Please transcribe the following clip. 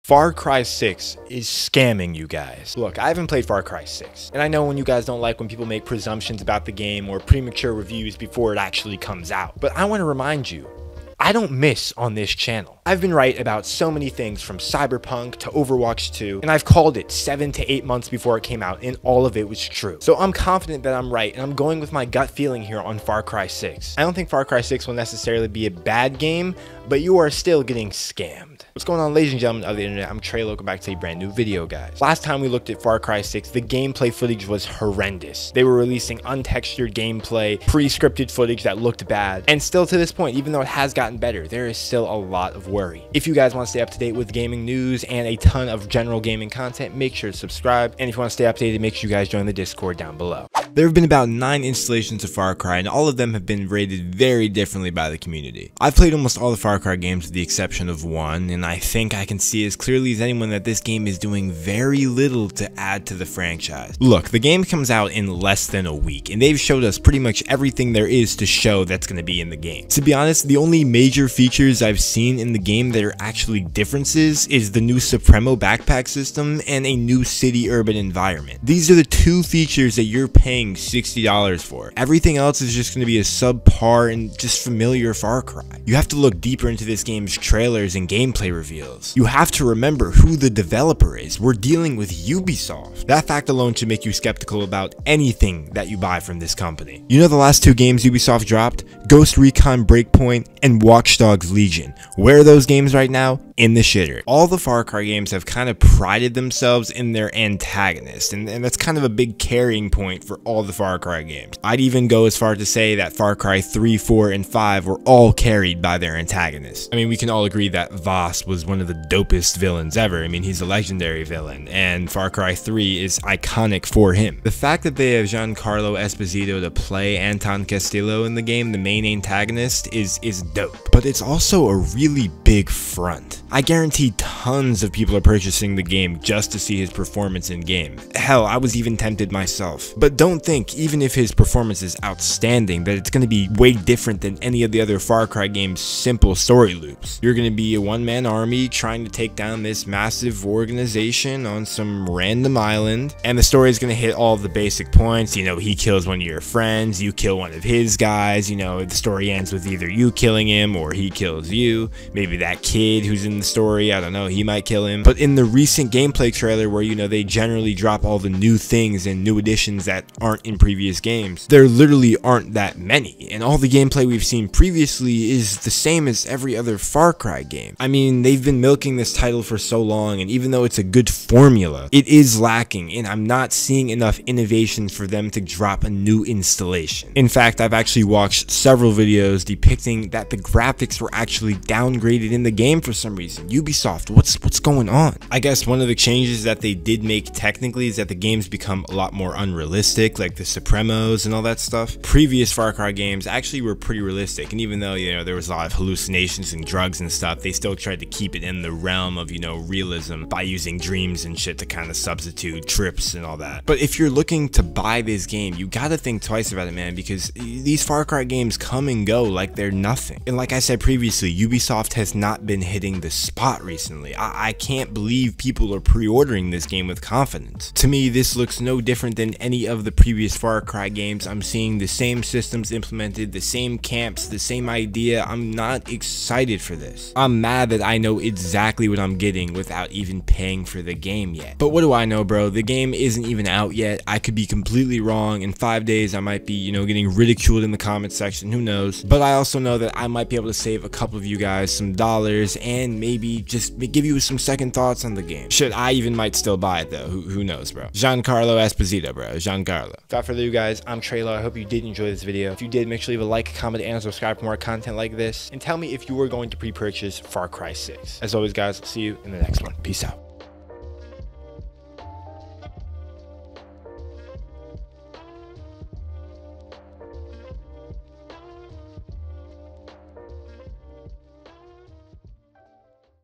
Far Cry 6 is scamming you guys. Look, I haven't played Far Cry 6, and I know when you guys don't like when people make presumptions about the game or premature reviews before it actually comes out. But I want to remind you, I don't miss on this channel. I've been right about so many things from Cyberpunk to Overwatch 2, and I've called it 7 to 8 months before it came out, and all of it was true. So I'm confident that I'm right, and I'm going with my gut feeling here on Far Cry 6. I don't think Far Cry 6 will necessarily be a bad game, but you are still getting scammed. What's going on, ladies and gentlemen of the internet? I'm Treyllo, welcome back to a brand new video, guys. Last time we looked at Far Cry 6, the gameplay footage was horrendous. They were releasing untextured gameplay, pre-scripted footage that looked bad, and still to this point, even though it has gotten better, there is still a lot of worry. If you guys want to stay up to date with gaming news and a ton of general gaming content, make sure to subscribe, and if you want to stay updated, make sure you guys join the Discord down below. There have been about 9 installations of Far Cry, and all of them have been rated very differently by the community. I've played almost all the Far Cry games with the exception of one, and I think I can see as clearly as anyone that this game is doing very little to add to the franchise. Look, the game comes out in less than a week, and they've showed us pretty much everything there is to show that's going to be in the game. To be honest, the only major features I've seen in the game that are actually differences is the new Supremo backpack system and a new city urban environment. These are the 2 features that you're paying $60 for. Everything else is just going to be a subpar and just familiar Far Cry. You have to look deeper into this game's trailers and gameplay reveals. You have to remember who the developer is. We're dealing with Ubisoft. That fact alone should make you skeptical about anything that you buy from this company. You know the last 2 games Ubisoft dropped? Ghost Recon Breakpoint and Watch Dogs Legion. Where are those games right now? In the shitter. All the Far Cry games have kind of prided themselves in their antagonist, and that's kind of a big carrying point for all the Far Cry games. I'd even go as far to say that Far Cry 3, 4, and 5 were all carried by their antagonists. I mean, we can all agree that Voss was one of the dopest villains ever. I mean, he's a legendary villain, and Far Cry 3 is iconic for him. The fact that they have Giancarlo Esposito to play Anton Castillo in the game, the main antagonist, is dope. But it's also a really big front. I guarantee tons of people are purchasing the game just to see his performance in game. Hell, I was even tempted myself. But don't think, even if his performance is outstanding, that it's going to be way different than any of the other Far Cry games' simple story loops. You're going to be a one-man army trying to take down this massive organization on some random island, and the story is going to hit all of the basic points. You know, he kills one of your friends, you kill one of his guys, you know, the story ends with either you killing him or he kills you. Maybe that kid who's in the story, I don't know, he might kill him. But in the recent gameplay trailer where, you know, they generally drop all the new things and new additions that aren't in previous games, there literally aren't that many, and all the gameplay we've seen previously is the same as every other Far Cry game. I mean, they've been milking this title for so long, and even though it's a good formula, it is lacking, and I'm not seeing enough innovations for them to drop a new installation. In fact, I've actually watched several videos depicting that the graphics were actually downgraded in the game for some reason. Ubisoft, what's going on? I guess one of the changes that they did make technically is that the games become a lot more unrealistic, like the Supremos and all that stuff. Previous Far Cry games actually were pretty realistic, and even though, you know, there was a lot of hallucinations and drugs and stuff, they still tried to keep it in the realm of, you know, realism by using dreams and shit to kind of substitute trips and all that. But if you're looking to buy this game, you gotta think twice about it, man, because these Far Cry games come and go like they're nothing. And like I said previously, Ubisoft has not been hitting the spot recently. I can't believe people are pre-ordering this game with confidence. To me, this looks no different than any of the previous Far Cry games. I'm seeing the same systems implemented, the same camps, the same idea. I'm not excited for this. I'm mad that I know exactly what I'm getting without even paying for the game yet. But what do I know, bro? The game isn't even out yet. I could be completely wrong. In 5 days, I might be, you know, getting ridiculed in the comment section. Who knows? But I also know that I might be able to save a couple of you guys some dollars and maybe just give you some second thoughts on the game. Shit, I even might still buy it though. Who knows, bro? Giancarlo Esposito, bro. Giancarlo. Without further ado, guys, I'm Treyllo. I hope you did enjoy this video. If you did, make sure to leave a like, comment, and subscribe for more content like this. And tell me if you are going to pre-purchase Far Cry 6. As always, guys, I'll see you in the next one. Peace out.